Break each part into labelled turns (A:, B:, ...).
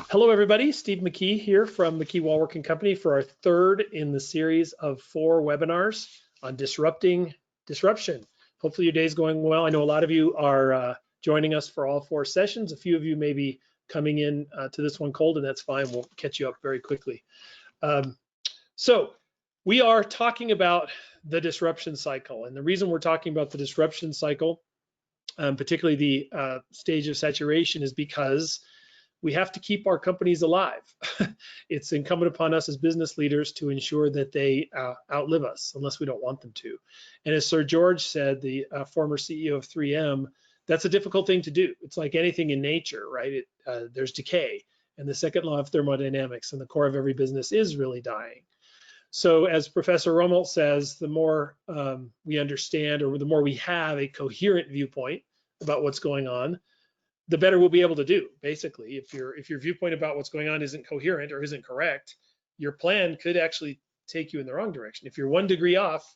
A: Hello, everybody. Steve McKee here from McKee Wallworking Company for our third in the series of 4 webinars on disrupting disruption. Hopefully your day's going well. I know a lot of you are joining us for all 4 sessions. A few of you may be coming in to this one cold, and that's fine. We'll catch you up very quickly. So we are talking about the disruption cycle. And the reason we're talking about the disruption cycle, particularly the stage of saturation, is because we have to keep our companies alive. It's incumbent upon us as business leaders to ensure that they outlive us, unless we don't want them to. And as Sir George said, the former CEO of 3M, that's a difficult thing to do. It's like anything in nature, right? There's decay, and the second law of thermodynamics, and the core of every business is really dying. So as Professor Rummelt says, the more we understand, or the more we have a coherent viewpoint about what's going on, the better we'll be able to do. Basically, if your viewpoint about what's going on isn't coherent or isn't correct, your plan could actually take you in the wrong direction. If you're 1 degree off,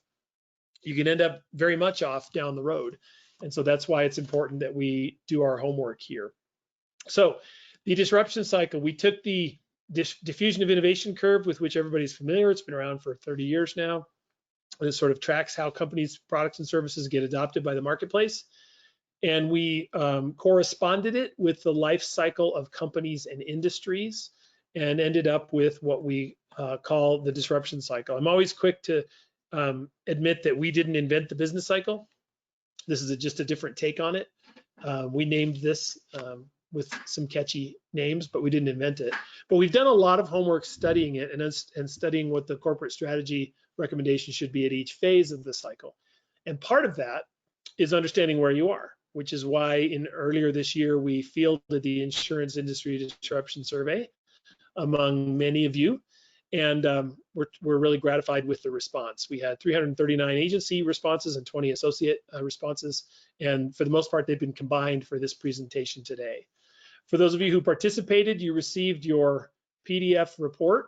A: you can end up very much off down the road. And so that's why it's important that we do our homework here. So the disruption cycle, we took the diffusion of innovation curve, with which everybody's familiar. It's been around for 30 years now. And it sort of tracks how companies' products and services get adopted by the marketplace. And we corresponded it with the life cycle of companies and industries, and ended up with what we call the disruption cycle. I'm always quick to admit that we didn't invent the business cycle. This is just a different take on it. We named this with some catchy names, but we didn't invent it. But we've done a lot of homework studying it and studying what the corporate strategy recommendation should be at each phase of the cycle. And part of that is understanding where you are, which is why earlier this year we fielded the insurance industry disruption survey among many of you, and we're really gratified with the response. We had 339 agency responses and 20 associate responses, and for the most part they've been combined for this presentation today. For those of you who participated, you received your PDF report.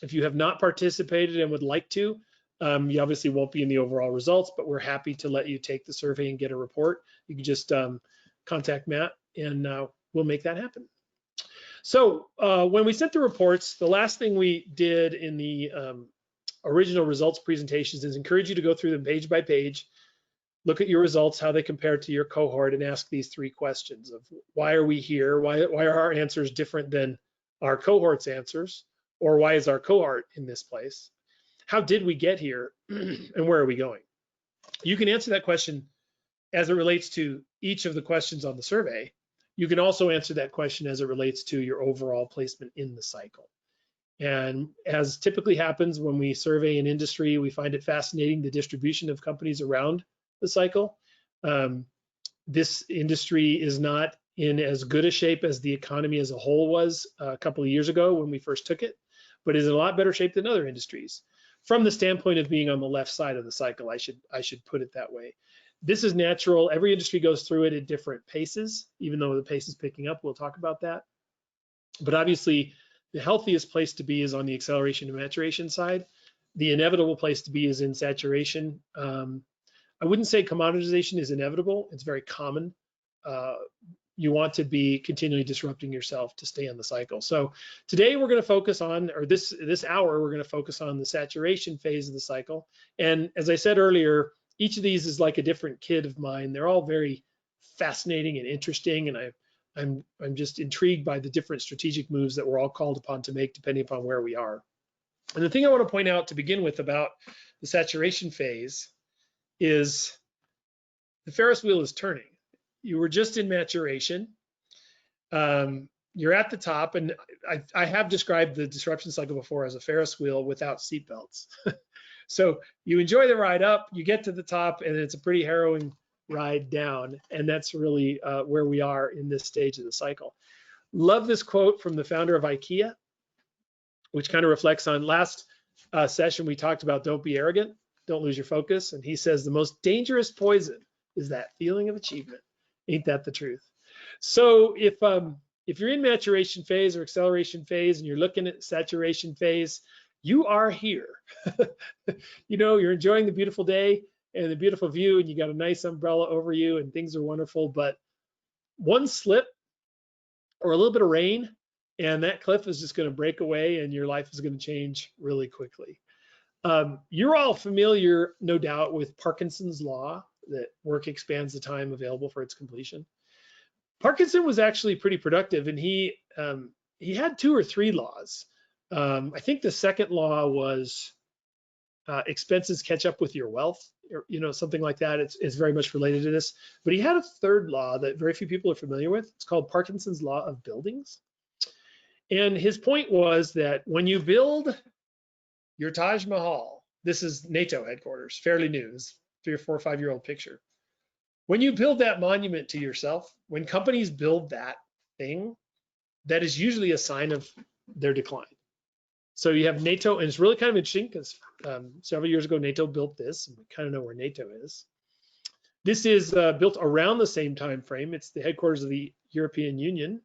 A: If you have not participated and would like to, you obviously won't be in the overall results, but we're happy to let you take the survey and get a report. You can just contact Matt, and we'll make that happen. So when we sent the reports, the last thing we did in the original results presentations is encourage you to go through them page by page, look at your results, how they compare to your cohort, and ask these 3 questions of why are we here? Why are our answers different than our cohort's answers? Or why is our cohort in this place? How did we get here, and where are we going? You can answer that question as it relates to each of the questions on the survey. You can also answer that question as it relates to your overall placement in the cycle. And as typically happens when we survey an industry, we find it fascinating, the distribution of companies around the cycle. This industry is not in as good a shape as the economy as a whole was a couple of years ago when we first took it, but is in a lot better shape than other industries. From the standpoint of being on the left side of the cycle, I should put it that way. This is natural. Every industry goes through it at different paces, even though the pace is picking up. We'll talk about that. But obviously, the healthiest place to be is on the acceleration and maturation side. The inevitable place to be is in saturation. I wouldn't say commoditization is inevitable. It's very common. You want to be continually disrupting yourself to stay on the cycle. So today we're going to focus on, or this hour, we're going to focus on the saturation phase of the cycle. And as I said earlier, each of these is like a different kid of mine. They're all very fascinating and interesting, and I'm just intrigued by the different strategic moves that we're all called upon to make depending upon where we are. And the thing I want to point out to begin with about the saturation phase is the Ferris wheel is turning. You were just in maturation. You're at the top, and I have described the disruption cycle before as a Ferris wheel without seatbelts. So you enjoy the ride up, you get to the top, and it's a pretty harrowing ride down, and that's really where we are in this stage of the cycle. Love this quote from the founder of IKEA, which kind of reflects on last session. We talked about don't be arrogant, don't lose your focus, and he says the most dangerous poison is that feeling of achievement. Ain't that the truth? So if you're in maturation phase or acceleration phase and you're looking at saturation phase, you are here. You know, you're enjoying the beautiful day and the beautiful view, and you got a nice umbrella over you, and things are wonderful. But one slip or a little bit of rain, and that cliff is just going to break away and your life is going to change really quickly. You're all familiar, no doubt, with Parkinson's law, that work expands the time available for its completion. Parkinson was actually pretty productive, and he had 2 or 3 laws. I think the second law was expenses catch up with your wealth, or something like that. It's very much related to this. But he had a third law that very few people are familiar with. It's called Parkinson's law of buildings. And his point was that when you build your Taj Mahal, this is NATO headquarters, fairly new, this 3 or 4 or 5-year-old picture. When you build that monument to yourself, when companies build that thing, that is usually a sign of their decline. So you have NATO, and it's really kind of interesting because several years ago, NATO built this, and we kind of know where NATO is. This is built around the same time frame. It's the headquarters of the European Union.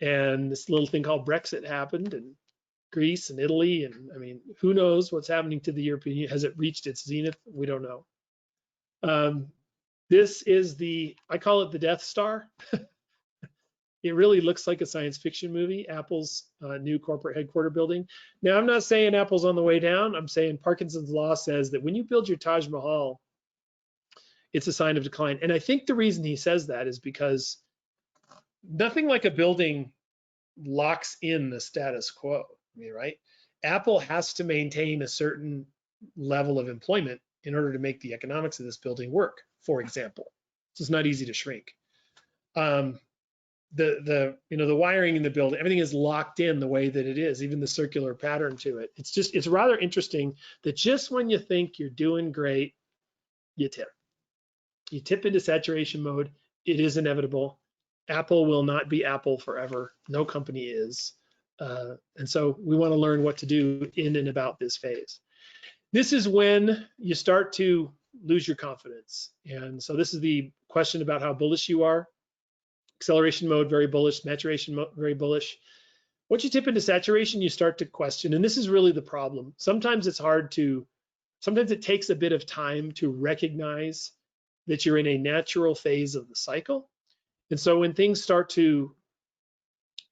A: And this little thing called Brexit happened, and Greece and Italy, and I mean, who knows what's happening to the European Union? Has it reached its zenith? We don't know. This is I call it the Death Star. It really looks like a science fiction movie, Apple's new corporate headquarter building. Now, I'm not saying Apple's on the way down. I'm saying Parkinson's law says that when you build your Taj Mahal, it's a sign of decline. And I think the reason he says that is because nothing like a building locks in the status quo, right? Apple has to maintain a certain level of employment in order to make the economics of this building work, for example. So it's not easy to shrink. The wiring in the building, everything is locked in the way that it is, even the circular pattern to it. It's rather interesting that just when you think you're doing great, you tip. You tip into saturation mode. It is inevitable. Apple will not be Apple forever. No company is. And so we want to learn what to do in and about this phase. This is when you start to lose your confidence. And so this is the question about how bullish you are. Acceleration mode, very bullish. Maturation mode, very bullish. Once you tip into saturation, you start to question, and this is really the problem. Sometimes it takes a bit of time to recognize that you're in a natural phase of the cycle. And so when things start to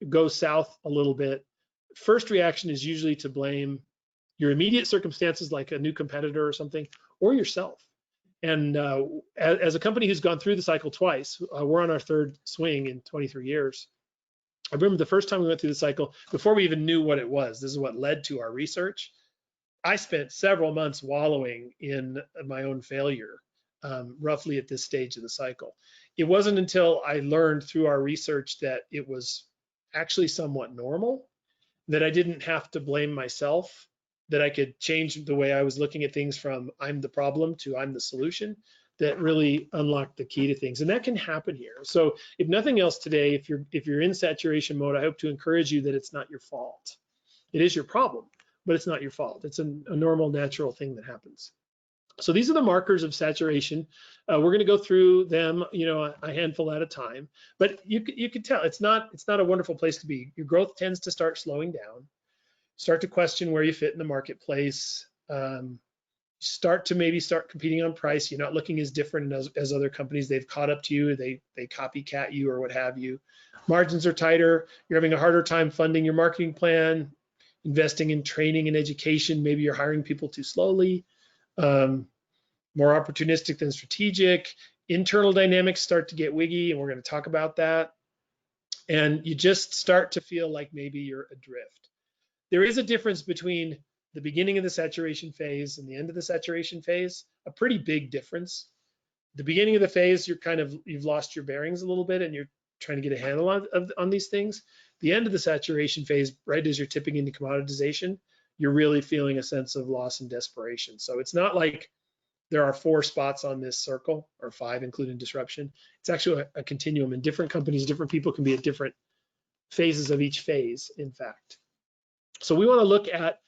A: go south a little bit, first reaction is usually to blame your immediate circumstances, like a new competitor or something, or yourself. And as a company who's gone through the cycle twice, we're on our 3rd swing in 23 years. I remember the first time we went through the cycle, before we even knew what it was, this is what led to our research. I spent several months wallowing in my own failure, roughly at this stage of the cycle. It wasn't until I learned through our research that it was actually somewhat normal, that I didn't have to blame myself, that I could change the way I was looking at things from I'm the problem to I'm the solution, that really unlocked the key to things. And that can happen here. So if nothing else today, if you're in saturation mode, I hope to encourage you that it's not your fault. It is your problem, but it's not your fault. It's a normal, natural thing that happens. So these are the markers of saturation. We're going to go through them, a handful at a time. But you can tell it's not a wonderful place to be. Your growth tends to start slowing down. Start to question where you fit in the marketplace. Start competing on price. You're not looking as different as other companies. They've caught up to you. They copycat you or what have you. Margins are tighter. You're having a harder time funding your marketing plan, investing in training and education. Maybe you're hiring people too slowly. More opportunistic than strategic. Internal dynamics start to get wiggy, and we're going to talk about that. And you just start to feel like maybe you're adrift. There is a difference between the beginning of the saturation phase and the end of the saturation phase, a pretty big difference. The beginning of the phase, you've lost your bearings a little bit and you're trying to get a handle on these things. The end of the saturation phase, right as you're tipping into commoditization, you're really feeling a sense of loss and desperation. So it's not like there are 4 spots on this circle, or 5, including disruption. It's actually a continuum, and different companies, different people can be at different phases of each phase, in fact. So we want to look at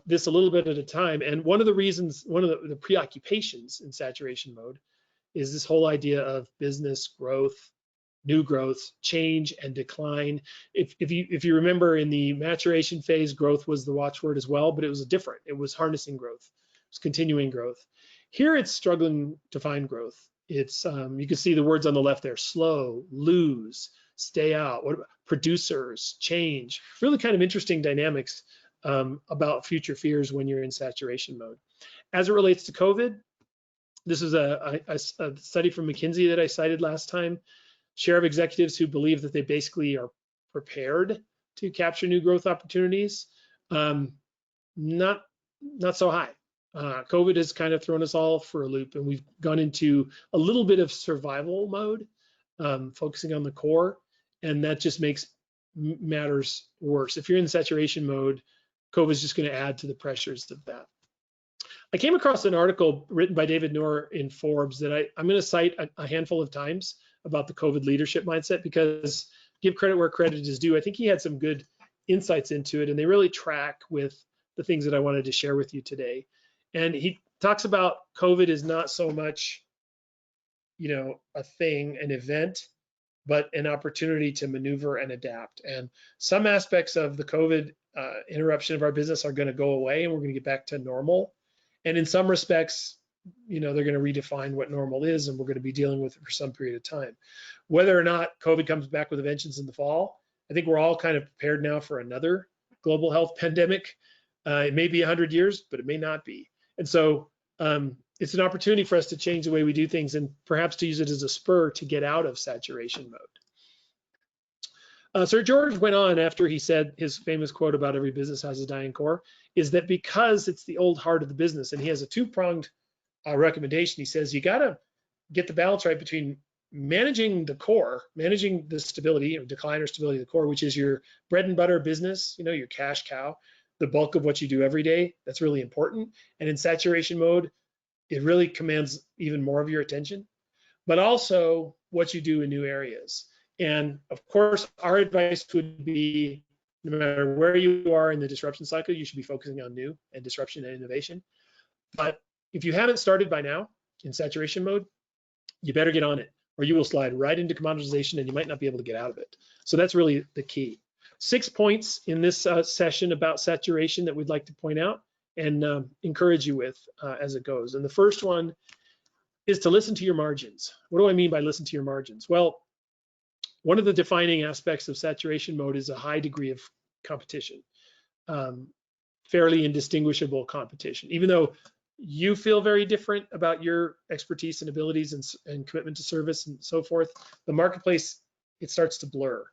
A: this a little bit at a time. And one of the reasons, one of the preoccupations in saturation mode is this whole idea of business growth, new growth, change, and decline. If you remember, in the maturation phase, growth was the watchword as well, but it was different. It was harnessing growth. It was continuing growth. Here it's struggling to find growth. It's you can see the words on the left there: slow, lose, stay out? What about producers, change? Really kind of interesting dynamics about future fears when you're in saturation mode. As it relates to COVID, this is a study from McKinsey that I cited last time. Share of executives who believe that they basically are prepared to capture new growth opportunities, not so high. COVID has kind of thrown us all for a loop, and we've gone into a little bit of survival mode, focusing on the core, and that just makes matters worse. If you're in saturation mode, COVID is just going to add to the pressures of that. I came across an article written by David Noor in Forbes that I'm going to cite a handful of times about the COVID leadership mindset, because give credit where credit is due. I think he had some good insights into it, and they really track with the things that I wanted to share with you today. And he talks about COVID is not so much, a thing, an event, but an opportunity to maneuver and adapt. And some aspects of the COVID interruption of our business are going to go away, and we're going to get back to normal. And in some respects, they're going to redefine what normal is, and we're going to be dealing with it for some period of time. Whether or not COVID comes back with a vengeance in the fall, I think we're all kind of prepared now for another global health pandemic. It may be 100 years, but it may not be. And so it's an opportunity for us to change the way we do things, and perhaps to use it as a spur to get out of saturation mode. Sir George went on after he said his famous quote about every business has a dying core, is that because it's the old heart of the business, and he has a two-pronged recommendation. He says you got to get the balance right between managing the core, managing the stability or decline or stability of the core, which is your bread and butter business, your cash cow, the bulk of what you do every day. That's really important. And in saturation mode, it really commands even more of your attention, but also what you do in new areas. And of course, our advice would be, no matter where you are in the disruption cycle, you should be focusing on new and disruption and innovation. But if you haven't started by now in saturation mode, you better get on it, or you will slide right into commoditization and you might not be able to get out of it. So that's really the key. 6 points in this session about saturation that we'd like to point out and encourage you with as it goes. And the first one is to listen to your margins. What do I mean by listen to your margins? Well, one of the defining aspects of saturation mode is a high degree of competition, fairly indistinguishable competition. Even though you feel very different about your expertise and abilities and commitment to service and so forth, the marketplace, it starts to blur.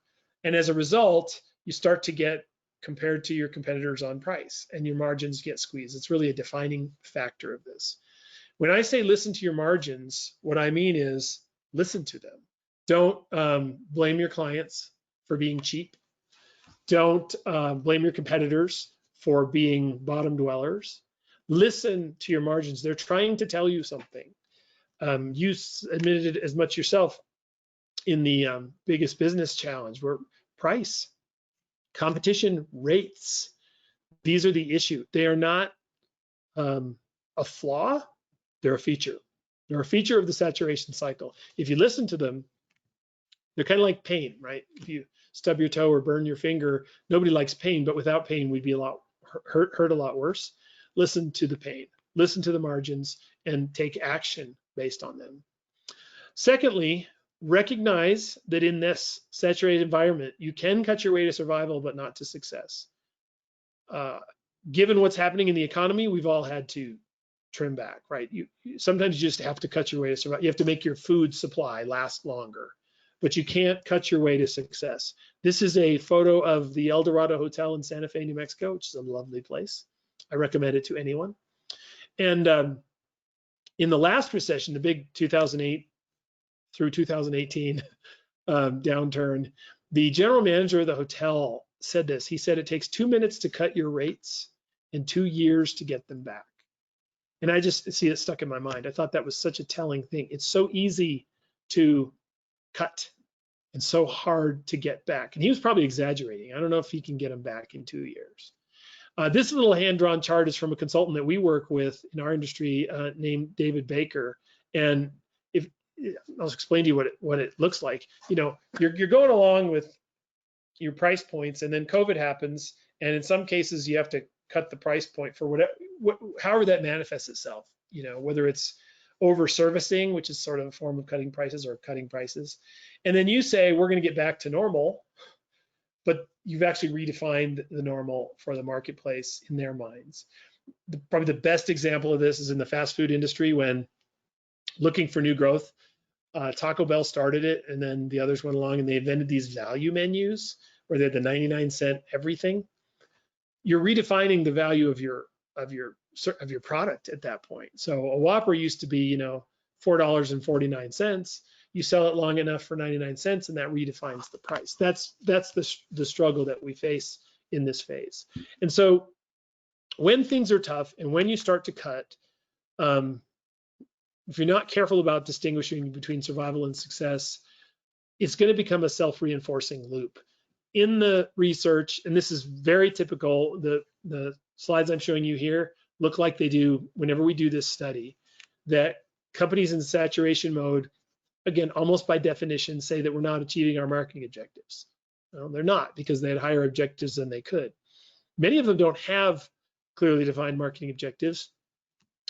A: And as a result, you start to get compared to your competitors on price, and your margins get squeezed. It's really a defining factor of this. When I say listen to your margins, what I mean is listen to them. Don't blame your clients for being cheap. Don't blame your competitors for being bottom dwellers. Listen to your margins. They're trying to tell you something. You admitted it as much yourself in the biggest business challenge, where price, competition, rates, these are the issue. They are not a flaw, they're a feature. They're a feature of the saturation cycle. If you listen to them, they're kind of like pain, right? If you stub your toe or burn your finger, nobody likes pain, but without pain, we'd be a lot hurt a lot worse. Listen to the pain, listen to the margins, and take action based on them. Secondly, recognize that in this saturated environment, you can cut your way to survival, but not to success. Given what's happening in the economy, we've all had to trim back, right? Sometimes you just have to cut your way to survive. You have to make your food supply last longer, but you can't cut your way to success. This is a photo of the El Dorado Hotel in Santa Fe, New Mexico, which is a lovely place. I recommend it to anyone. And in the last recession, the big 2008 through 2018 downturn, the general manager of the hotel said this. He said, it takes 2 minutes to cut your rates and 2 years to get them back. And I just see it stuck in my mind. I thought that was such a telling thing. It's so easy to cut and so hard to get back. And he was probably exaggerating. I don't know if he can get them back in 2 years. This little hand-drawn chart is from a consultant that we work with in our industry named David Baker. And I'll explain to you what it looks like. You're going along with your price points, and then COVID happens, and in some cases you have to cut the price point for however that manifests itself. Whether it's over servicing, which is sort of a form of cutting prices or cutting prices. And then you say, we're going to get back to normal, but you've actually redefined the normal for the marketplace in their minds. Probably the best example of this is in the fast food industry when looking for new growth. Taco Bell started it, and then the others went along and they invented these value menus where they had the 99-cent everything. You're redefining the value of your product at that point. So a Whopper used to be, $4.49. You sell it long enough for 99 cents, and that redefines the price. That's the struggle that we face in this phase. And so when things are tough and when you start to cut, if you're not careful about distinguishing between survival and success, it's going to become a self-reinforcing loop. In the research, and this is very typical, the slides I'm showing you here look like they do whenever we do this study, that companies in saturation mode, again, almost by definition, say that we're not achieving our marketing objectives. Well, they're not, because they had higher objectives than they could. Many of them don't have clearly defined marketing objectives.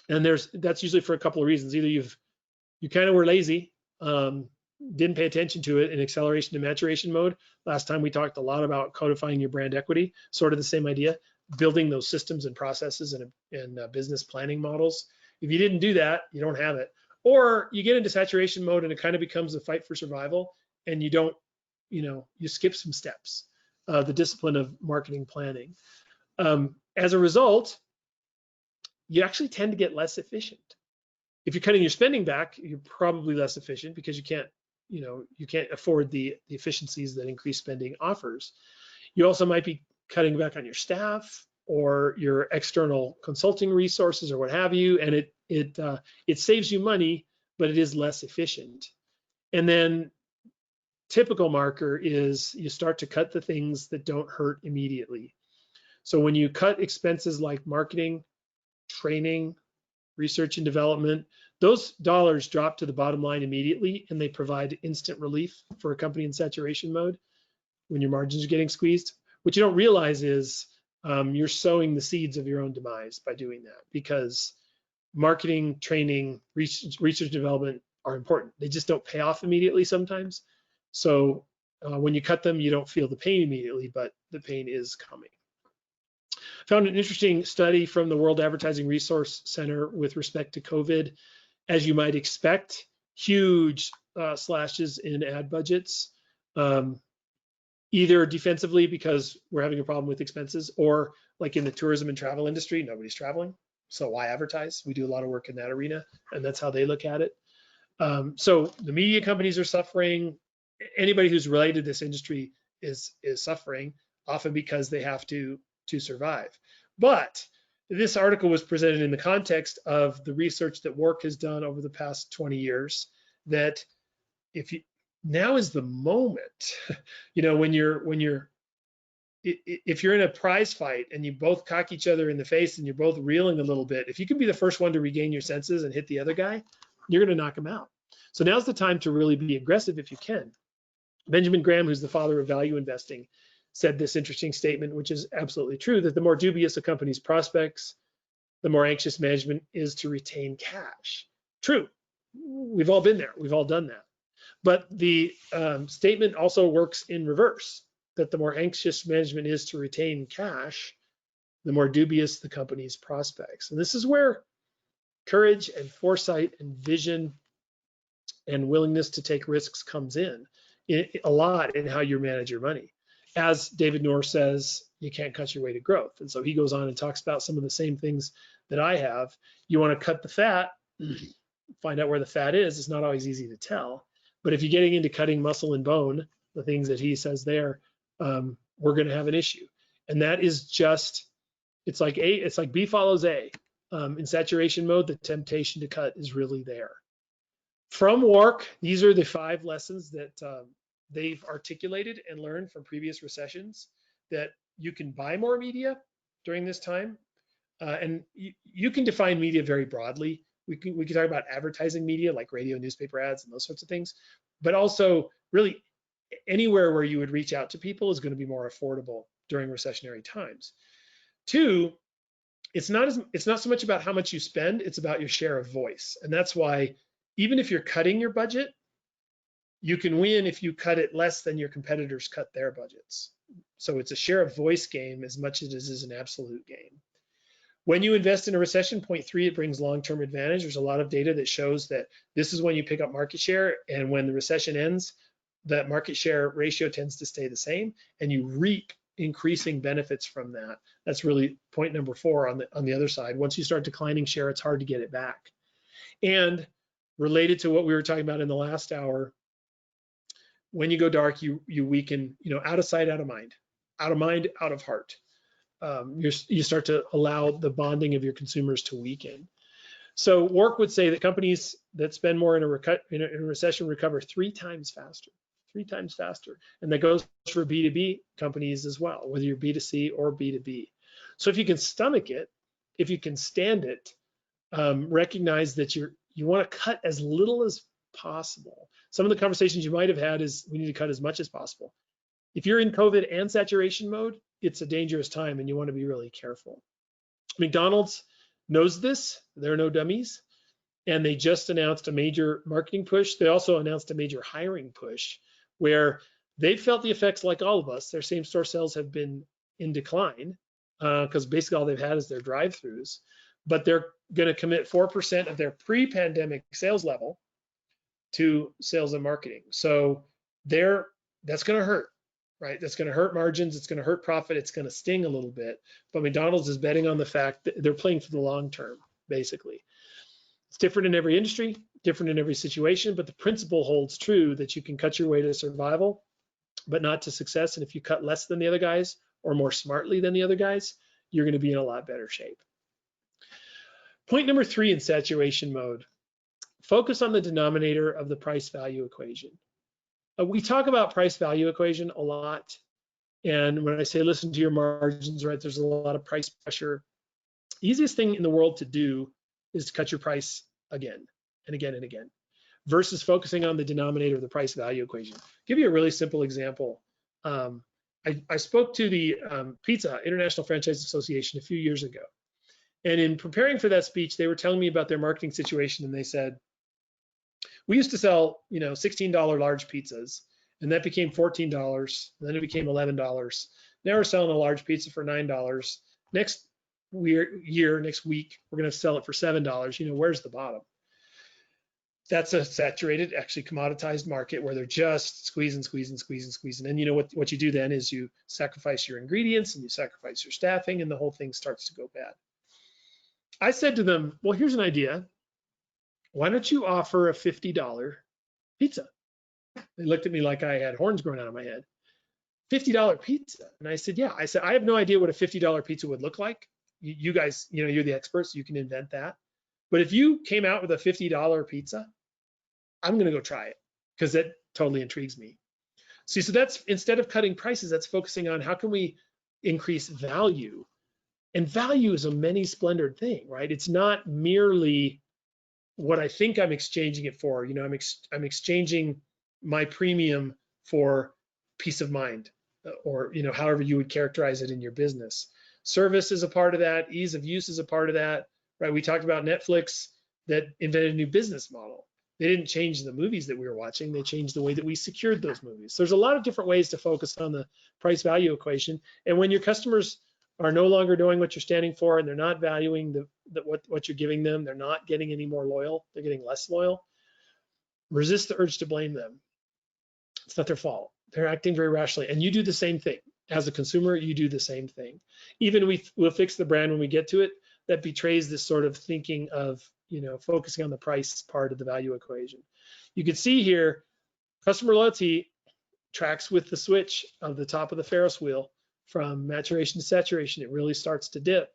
A: And that's usually for a couple of reasons. Either you kind of were lazy, didn't pay attention to it in acceleration to maturation mode. Last time we talked a lot about codifying your brand equity, sort of the same idea, building those systems and processes and business planning models. If you didn't do that, you don't have it. Or you get into saturation mode and it kind of becomes a fight for survival, and you don't, you skip some steps, the discipline of marketing planning. As a result, you actually tend to get less efficient. If you're cutting your spending back, you're probably less efficient because you can't afford the efficiencies that increased spending offers. You also might be cutting back on your staff or your external consulting resources or what have you, and it saves you money, but it is less efficient. And then typical marker is you start to cut the things that don't hurt immediately. So when you cut expenses like marketing, training, research and development, those dollars drop to the bottom line immediately, and they provide instant relief for a company in saturation mode when your margins are getting squeezed. What you don't realize is you're sowing the seeds of your own demise by doing that, because marketing, training, research and development are important. They just don't pay off immediately sometimes. So when you cut them, you don't feel the pain immediately, but the pain is coming. Found an interesting study from the World Advertising Resource Center with respect to COVID. As you might expect, huge slashes in ad budgets, either defensively because we're having a problem with expenses, or like in the tourism and travel industry, nobody's traveling, so why advertise? We do a lot of work in that arena, and that's how they look at it. So the media companies are suffering. Anybody who's related to this industry is suffering, often because they have to survive. But this article was presented in the context of the research that WARC has done over the past 20 years, that now is the moment, if you're in a prize fight and you both cock each other in the face and you're both reeling a little bit, if you can be the first one to regain your senses and hit the other guy, you're going to knock him out. So now's the time to really be aggressive if you can. Benjamin Graham, who's the father of value investing, said this interesting statement, which is absolutely true, that the more dubious a company's prospects, the more anxious management is to retain cash. True. We've all been there. We've all done that. But the statement also works in reverse, that the more anxious management is to retain cash, the more dubious the company's prospects. And this is where courage and foresight and vision and willingness to take risks comes in a lot in how you manage your money. As David Noor says, you can't cut your way to growth. And so he goes on and talks about some of the same things that I have. You want to cut the fat, find out where the fat is. It's not always easy to tell. But if you're getting into cutting muscle and bone, the things that he says there, we're going to have an issue. And that is just, it's like B follows A. In saturation mode, the temptation to cut is really there. From WARC, these are the 5 lessons that they've articulated and learned from previous recessions, that you can buy more media during this time. And you can define media very broadly. We can talk about advertising media like radio, newspaper ads, and those sorts of things. But also, really, anywhere where you would reach out to people is going to be more affordable during recessionary times. 2, it's not so much about how much you spend, it's about your share of voice. And that's why even if you're cutting your budget, you can win if you cut it less than your competitors cut their budgets. So it's a share of voice game as much as it is an absolute game. When you invest in a recession, point 3, it brings long-term advantage. There's a lot of data that shows that this is when you pick up market share, and when the recession ends, that market share ratio tends to stay the same, and you reap increasing benefits from that. That's really point number 4 on the other side. Once you start declining share, it's hard to get it back. And related to what we were talking about in the last hour, when you go dark, you weaken, out of sight, out of mind, out of heart. You start to allow the bonding of your consumers to weaken. So Wark would say that companies that spend more in a recession recover 3 times faster, and that goes for B2B companies as well, whether you're B2C or B2B. So if you can stomach it, if you can stand it, recognize that you want to cut as little as possible. Some of the conversations you might have had is we need to cut as much as possible. If you're in COVID and saturation mode, it's a dangerous time and you want to be really careful. McDonald's knows this, they're no dummies, and they just announced a major marketing push. They also announced a major hiring push where they felt the effects like all of us. Their same store sales have been in decline because basically all they've had is their drive-throughs, but they're going to commit 4% of their pre-pandemic sales level to sales and marketing. So that's going to hurt, right? That's going to hurt margins. It's going to hurt profit. It's going to sting a little bit. But McDonald's is betting on the fact that they're playing for the long term, basically. It's different in every industry, different in every situation, but the principle holds true that you can cut your way to survival, but not to success. And if you cut less than the other guys or more smartly than the other guys, you're going to be in a lot better shape. Point number 3 in saturation mode. Focus on the denominator of the price value equation. We talk about price value equation a lot. And when I say listen to your margins, right, there's a lot of price pressure. Easiest thing in the world to do is to cut your price again and again and again versus focusing on the denominator of the price value equation. I'll give you a really simple example. I spoke to the Pizza International Franchise Association a few years ago. And in preparing for that speech, they were telling me about their marketing situation, and they said, we used to sell, $16 large pizzas, and that became $14. Then it became $11. Now we're selling a large pizza for $9. Next week, we're going to sell it for $7. Where's the bottom? That's a saturated, actually commoditized market where they're just squeezing. And what you do then is you sacrifice your ingredients and you sacrifice your staffing, and the whole thing starts to go bad. I said to them, well, here's an idea. Why don't you offer a $50 pizza? They looked at me like I had horns growing out of my head. $50 pizza. And I said, yeah. I said, I have no idea what a $50 pizza would look like. You guys, you're the experts. You can invent that. But if you came out with a $50 pizza, I'm going to go try it because that totally intrigues me. See, so that's, instead of cutting prices, that's focusing on how can we increase value. And value is a many splendored thing, right? It's not merely what I think I'm exchanging it for. I'm exchanging my premium for peace of mind, or however you would characterize it in your business. Service is a part of that. Ease of use is a part of that, right? We talked about Netflix that invented a new business model. They didn't change the movies that we were watching. They changed the way that we secured those movies. So there's a lot of different ways to focus on the price value equation. And when your customers are no longer doing what you're standing for, and they're not valuing what you're giving them, they're not getting any more loyal, they're getting less loyal, resist the urge to blame them. It's not their fault. They're acting very rationally, and you do the same thing. As a consumer, you do the same thing. Even we'll fix the brand when we get to it. That betrays this sort of thinking of focusing on the price part of the value equation. You can see here, customer loyalty tracks with the switch of the top of the Ferris wheel. From maturation to saturation, it really starts to dip.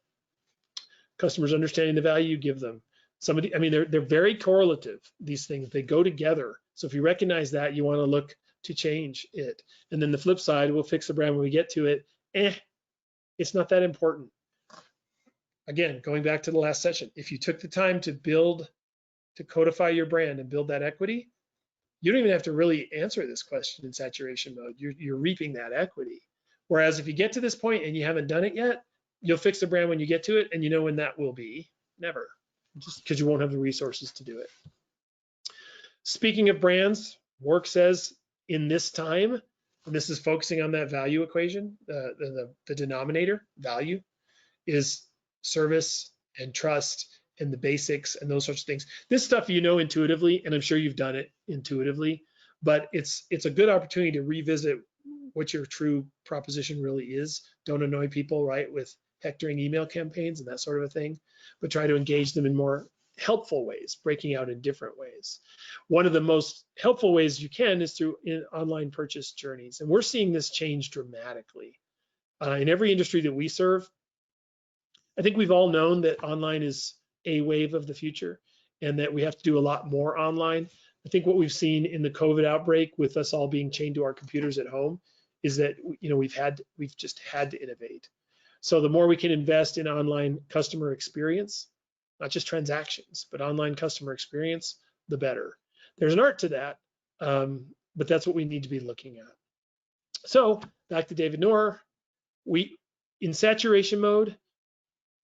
A: Customers understanding the value you give them. They're very correlative, these things. They go together. So if you recognize that, you want to look to change it. And then the flip side, we'll fix the brand when we get to it. It's not that important. Again, going back to the last session, if you took the time to codify your brand and build that equity, you don't even have to really answer this question in saturation mode. You're reaping that equity. Whereas if you get to this point and you haven't done it yet, You'll fix the brand when you get to it, and you know when that will be? Never, just because you won't have the resources to do it. Speaking of brands, Work says in this time, and this is focusing on that value equation, the denominator, value, is service and trust and the basics and those sorts of things. This stuff you know intuitively, and I'm sure you've done it intuitively, but it's a good opportunity to revisit what your true proposition really is. Don't annoy people, right, with hectoring email campaigns and that sort of a thing, but try to engage them in more helpful ways, breaking out in different ways. One of the most helpful ways you can is through online purchase journeys. And we're seeing this change dramatically. In every industry that we serve, I think we've all known that online is a wave of the future and that we have to do a lot more online. I think what we've seen in the COVID outbreak with us all being chained to our computers at home is that, you know, we've just had to innovate. So the more we can invest in online customer experience, not just transactions, but online customer experience, the better. There's an art to that, but that's what we need to be looking at. So back to David Noor, we, in saturation mode,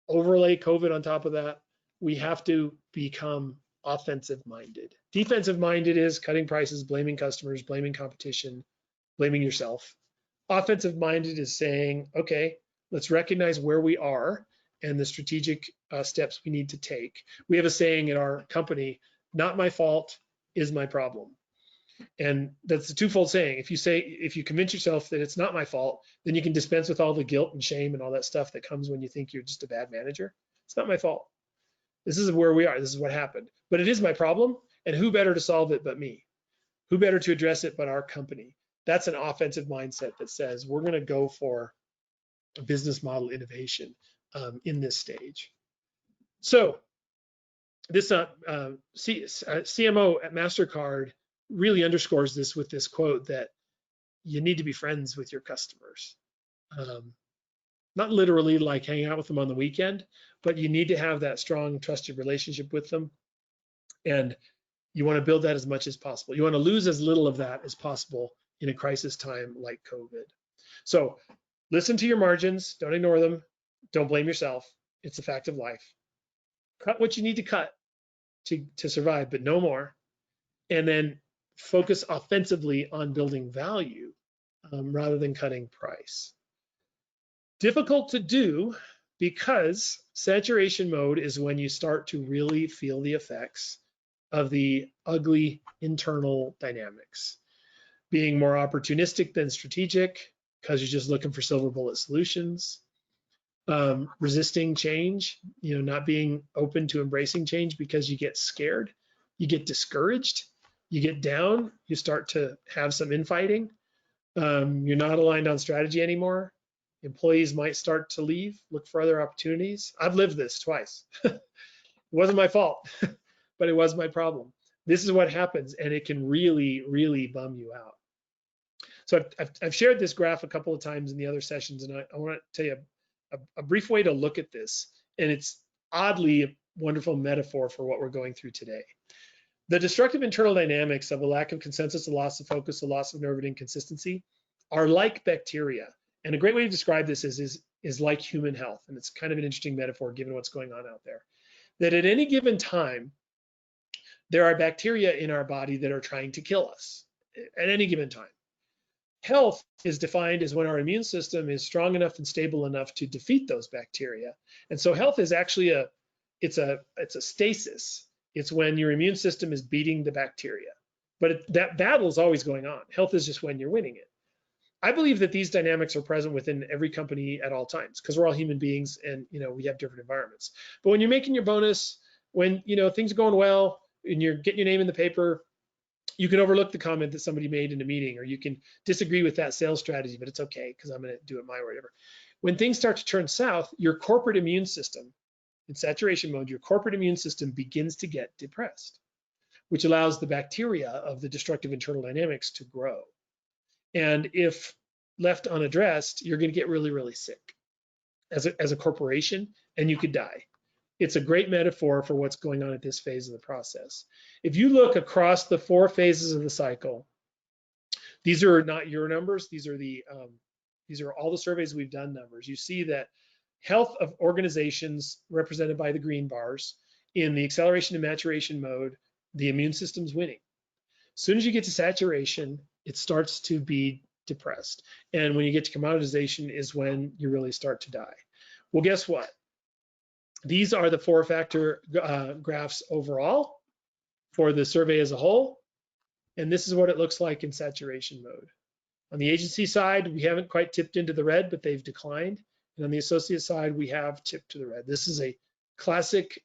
A: overlay COVID on top of that, we have to become offensive minded. Defensive minded is cutting prices, blaming customers, blaming competition, blaming yourself. Offensive minded is saying, okay, let's recognize where we are and the strategic steps we need to take. We have a saying at our company, not my fault is my problem. And that's a twofold saying. If you convince yourself that it's not my fault, then you can dispense with all the guilt and shame and all that stuff that comes when you think you're just a bad manager. It's not my fault. This is where we are. This is what happened. But it is my problem. And who better to solve it but me? Who better to address it but our company? That's an offensive mindset that says we're going to go for a business model innovation in this stage. So this CMO at MasterCard really underscores this with this quote that you need to be friends with your customers. Not literally like hanging out with them on the weekend, but you need to have that strong, trusted relationship with them. And you want to build that as much as possible. You want to lose as little of that as possible in a crisis time like COVID. So listen to your margins, don't ignore them, don't blame yourself. It's a fact of life. Cut what you need to cut to survive, but no more. And then focus offensively on building value rather than cutting price. Difficult to do because saturation mode is when you start to really feel the effects of the ugly internal dynamics. Being more opportunistic than strategic because you're just looking for silver bullet solutions. Resisting change, not being open to embracing change because you get scared, you get discouraged, you get down, you start to have some infighting. You're not aligned on strategy anymore. Employees might start to leave, look for other opportunities. I've lived this twice. It wasn't my fault, but it was my problem. This is what happens, and it can really, really bum you out. So I've shared this graph a couple of times in the other sessions, and I want to tell you a brief way to look at this, and it's oddly a wonderful metaphor for what we're going through today. The destructive internal dynamics of a lack of consensus, a loss of focus, a loss of nerve and inconsistency are like bacteria. And a great way to describe this is like human health. And it's kind of an interesting metaphor given what's going on out there. That at any given time, there are bacteria in our body that are trying to kill us at any given time. Health is defined as when our immune system is strong enough and stable enough to defeat those bacteria. And so health is actually it's a stasis. It's when your immune system is beating the bacteria. But that battle is always going on. Health is just when you're winning it. I believe that these dynamics are present within every company at all times because we're all human beings and we have different environments. But when you're making your bonus, when things are going well and you're getting your name in the paper, you can overlook the comment that somebody made in a meeting, or you can disagree with that sales strategy, but it's okay because I'm going to do it my way or whatever. When things start to turn south, your corporate immune system, in saturation mode, your corporate immune system begins to get depressed, which allows the bacteria of the destructive internal dynamics to grow. And if left unaddressed, you're going to get really, really sick as a corporation, and you could die. It's a great metaphor for what's going on at this phase of the process. If you look across the 4 phases of the cycle, these are not your numbers. These are all the surveys we've done numbers. You see that health of organizations represented by the green bars. In the acceleration and maturation mode, the immune system's winning. As soon as you get to saturation, it starts to be depressed. And when you get to commoditization is when you really start to die. Well, guess what? These are the 4-factor graphs overall for the survey as a whole. And this is what it looks like in saturation mode. On the agency side, we haven't quite tipped into the red, but they've declined. And on the associate side, we have tipped to the red. This is a classic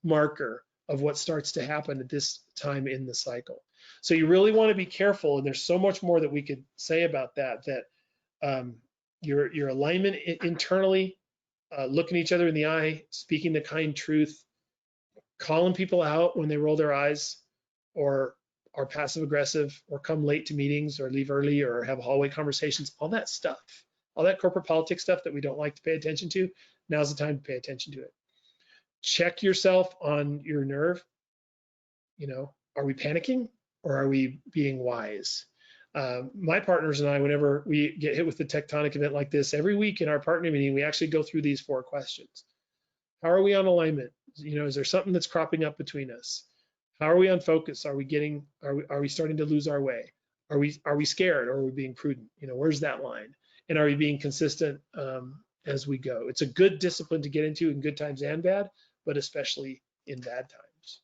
A: marker of what starts to happen at this time in the cycle. So you really want to be careful, and there's so much more that we could say about that, your alignment internally, looking each other in the eye, speaking the kind truth, calling people out when they roll their eyes or are passive aggressive or come late to meetings or leave early or have hallway conversations, all that stuff, all that corporate politics stuff that we don't like to pay attention to, now's the time to pay attention to it. Check yourself on your nerve. Are we panicking or are we being wise? My partners and I, whenever we get hit with a tectonic event like this, every week in our partner meeting, we actually go through these 4 questions. How are we on alignment? Is there something that's cropping up between us? How are we on focus? Are we starting to lose our way? Are we scared or are we being prudent? Where's that line? And are we being consistent as we go? It's a good discipline to get into in good times and bad, but especially in bad times.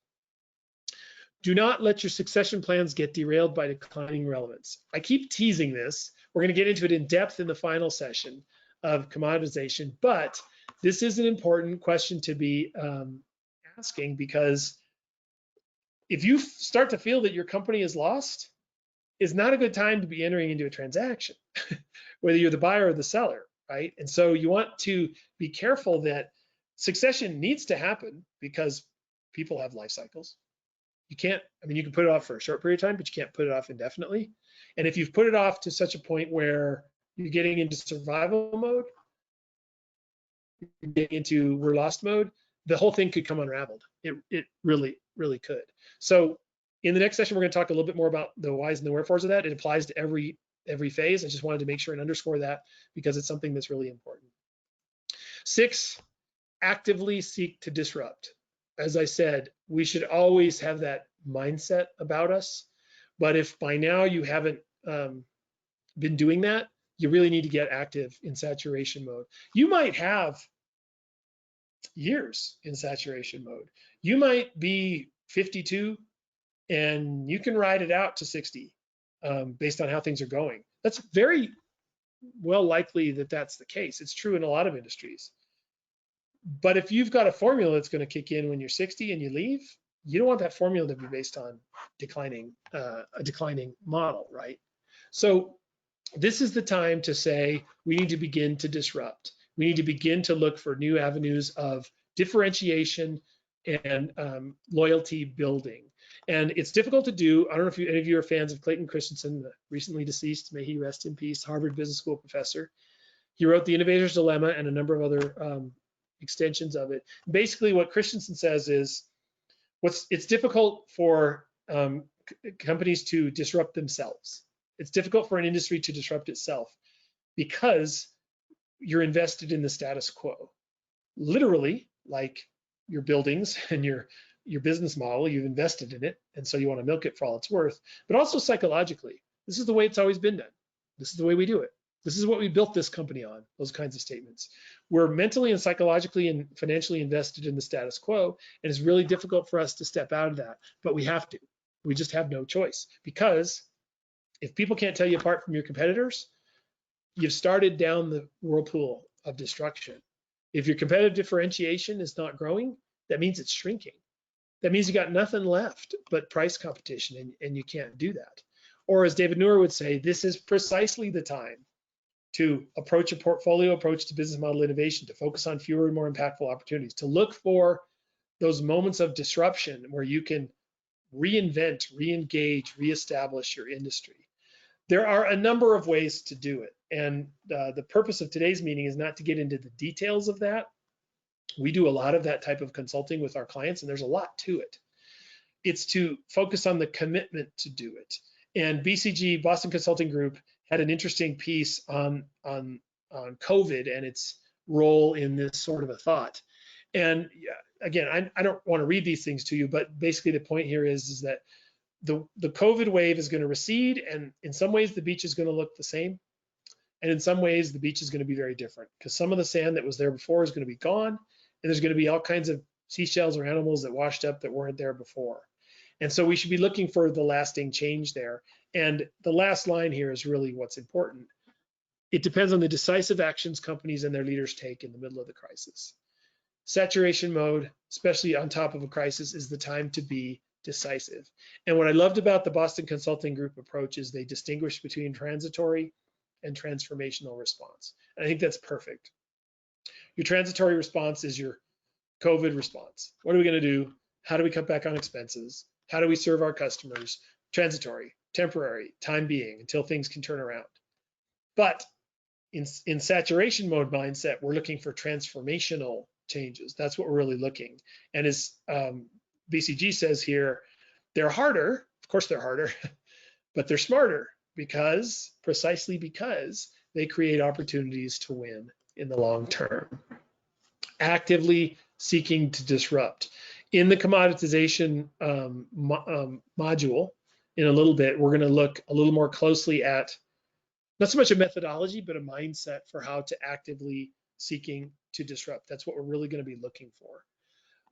A: Do not let your succession plans get derailed by declining relevance. I keep teasing this. We're going to get into it in depth in the final session of commoditization, but this is an important question to be asking, because if you start to feel that your company is lost, it's not a good time to be entering into a transaction, whether you're the buyer or the seller, right? And so you want to be careful that succession needs to happen because people have life cycles. You can't, you can put it off for a short period of time, but you can't put it off indefinitely. And if you've put it off to such a point where you're getting into survival mode, you're getting into we're lost mode, the whole thing could come unraveled. It really, really could. So in the next session, we're going to talk a little bit more about the whys and the wherefores of that. It applies to every phase. I just wanted to make sure and underscore that because it's something that's really important. 6, actively seek to disrupt. As I said, we should always have that mindset about us. But if by now you haven't been doing that, you really need to get active in saturation mode. You might have years in saturation mode. You might be 52 and you can ride it out to 60 based on how things are going. That's very well likely that that's the case. It's true in a lot of industries. But if you've got a formula that's going to kick in when you're 60 and you leave, you don't want that formula to be based on a declining model, right? So this is the time to say we need to begin to disrupt. We need to begin to look for new avenues of differentiation and loyalty building. And it's difficult to do. I don't know if any of you are fans of Clayton Christensen, the recently deceased, may he rest in peace, Harvard Business School professor. He wrote The Innovator's Dilemma and a number of other extensions of it. Basically, what Christensen says is it's difficult for companies to disrupt themselves. It's difficult for an industry to disrupt itself because you're invested in the status quo. Literally, like your buildings and your business model, you've invested in it, and so you want to milk it for all it's worth. But also psychologically, this is the way it's always been done. This is the way we do it. This is what we built this company on, those kinds of statements. We're mentally and psychologically and financially invested in the status quo, and it's really difficult for us to step out of that, but we have to. We just have no choice, because if people can't tell you apart from your competitors, you've started down the whirlpool of destruction. If your competitive differentiation is not growing, that means it's shrinking. That means you got nothing left but price competition, and you can't do that. Or as David Noor would say, this is precisely the time to approach a portfolio approach to business model innovation, to focus on fewer and more impactful opportunities, to look for those moments of disruption where you can reinvent, re-engage, reestablish your industry. There are a number of ways to do it. And the purpose of today's meeting is not to get into the details of that. We do a lot of that type of consulting with our clients, and there's a lot to it. It's to focus on the commitment to do it. And BCG, Boston Consulting Group, had an interesting piece on COVID and its role in this sort of a thought. And again, I don't want to read these things to you, but basically the point here is that the COVID wave is going to recede, and in some ways the beach is going to look the same, and in some ways the beach is going to be very different, because some of the sand that was there before is going to be gone, and there's going to be all kinds of seashells or animals that washed up that weren't there before. And so we should be looking for the lasting change there. And the last line here is really what's important. It depends on the decisive actions companies and their leaders take in the middle of the crisis. Saturation mode, especially on top of a crisis, is the time to be decisive. And what I loved about the Boston Consulting Group approach is they distinguish between transitory and transformational response. And I think that's perfect. Your transitory response is your COVID response. What are we going to do? How do we cut back on expenses? How do we serve our customers? Transitory, temporary, time being, until things can turn around. But in saturation mode mindset, we're looking for transformational changes. That's what we're really looking. And as BCG says here, they're harder. Of course they're harder, but they're smarter, precisely because they create opportunities to win in the long term. Actively seeking to disrupt. In the commoditization module, in a little bit, we're going to look a little more closely at not so much a methodology, but a mindset for how to actively seeking to disrupt. That's what we're really going to be looking for.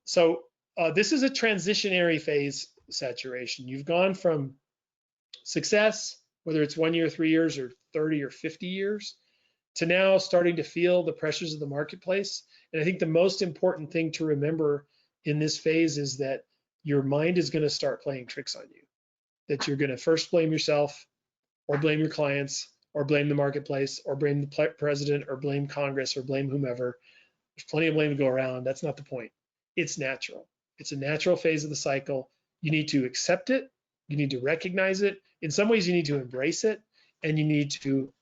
A: So this is a transitionary phase saturation. You've gone from success, whether it's 1 year, 3 years, or 30 or 50 years, to now starting to feel the pressures of the marketplace. And I think the most important thing to remember in this phase is that your mind is going to start playing tricks on you, that you're going to first blame yourself, or blame your clients, or blame the marketplace, or blame the president, or blame Congress, or blame whomever. There's plenty of blame to go around. That's not the point. It's natural. It's a natural phase of the cycle. You need to accept it. You need to recognize it. In some ways, you need to embrace it, and you need to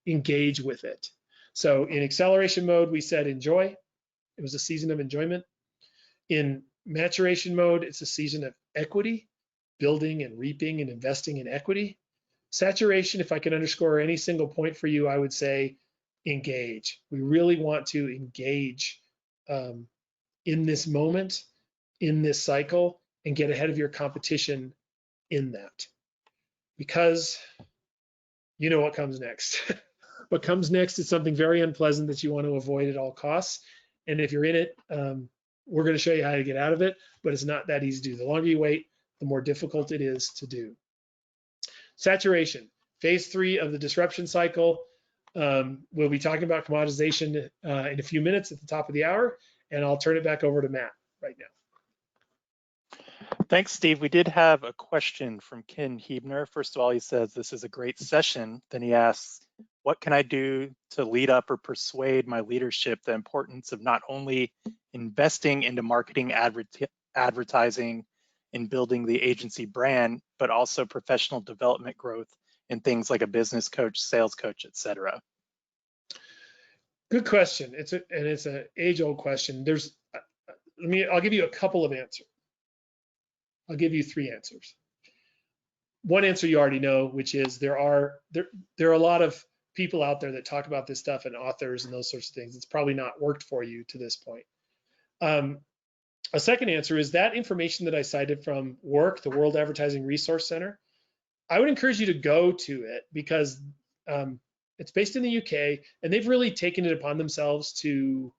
A: engage with it. So in acceleration mode, we said enjoy. It was a season of enjoyment. In maturation mode, it's a season of equity, building and reaping and investing in equity. Saturation, if I can underscore any single point for you, I would say engage. We really want to engage in this moment, in this cycle, and get ahead of your competition in that. Because you know what comes next. What comes next is something very unpleasant that you want to avoid at all costs. And if you're in it, we're going to show you how to get out of it, but it's not that easy to do. The longer you wait, the more difficult it is to do. Saturation, phase 3 of the disruption cycle. We'll be talking about commoditization in a few minutes at the top of the hour, and I'll turn it back over to Matt right now.
B: Thanks, Steve. We did have a question from Ken Hebner. First of all, he says, this is a great session. Then he asks, what can I do to lead up or persuade my leadership the importance of not only investing into marketing, advertising, and building the agency brand, but also professional development growth in things like a business coach, sales coach, etc.?
A: Good question. It's an age-old question. I'll give you a couple of answers. I'll give you 3 answers. One answer you already know, which is there are a lot of people out there that talk about this stuff, and authors and those sorts of things. It's probably not worked for you to this point. A second answer is that information that I cited from WORC, the World Advertising Resource Center. I would encourage you to go to it, because it's based in the UK, and they've really taken it upon themselves to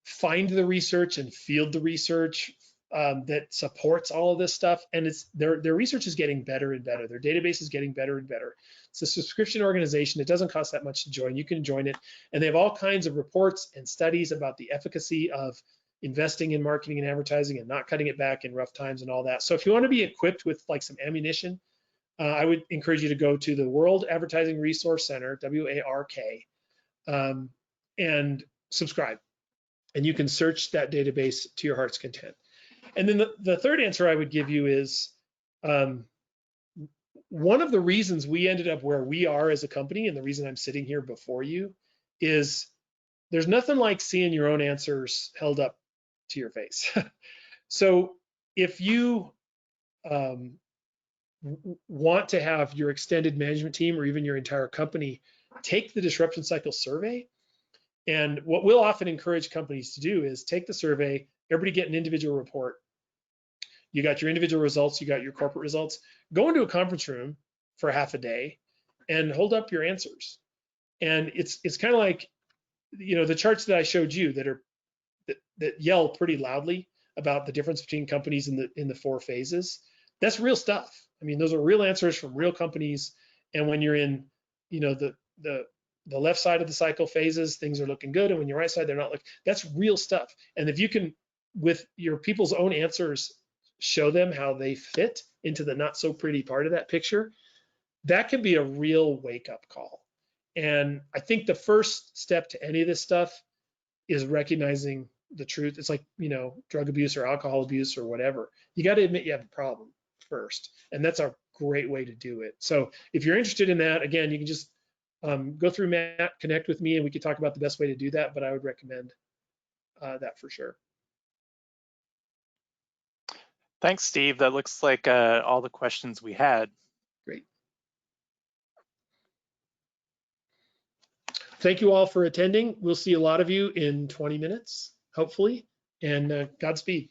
A: find the research and field the research that supports all of this stuff. And their research is getting better and better. Their database is getting better and better. It's a subscription organization. It doesn't cost that much to join. You can join it. And they have all kinds of reports and studies about the efficacy of investing in marketing and advertising and not cutting it back in rough times and all that. So if you want to be equipped with like some ammunition, I would encourage you to go to the World Advertising Resource Center, WARK, and subscribe. And you can search that database to your heart's content. And then the third answer I would give you is one of the reasons we ended up where we are as a company, and the reason I'm sitting here before you, is there's nothing like seeing your own answers held up to your face. So if you want to have your extended management team or even your entire company take the disruption cycle survey, And what we'll often encourage companies to do is take the survey, everybody get an individual report. You got your individual results, you got your corporate results. Go into a conference room for half a day and hold up your answers. And it's kind of like, you know, the charts that I showed you that yell pretty loudly about the difference between companies in the 4 phases. That's real stuff. I mean, those are real answers from real companies. And when you're in, you know, the left side of the cycle phases, things are looking good, and when you're right side, they're not looking. That's real stuff. And if you can, with your people's own answers, show them how they fit into the not so pretty part of that picture, that can be a real wake up call. And I think the first step to any of this stuff is recognizing the truth. It's like, you know, drug abuse or alcohol abuse or whatever. You got to admit you have a problem first. And that's a great way to do it. So if you're interested in that, again, you can just go through Matt, connect with me, and we could talk about the best way to do that. But I would recommend that for sure.
B: Thanks, Steve. That looks like all the questions we had.
A: Great. Thank you all for attending. We'll see a lot of you in 20 minutes, hopefully, and Godspeed.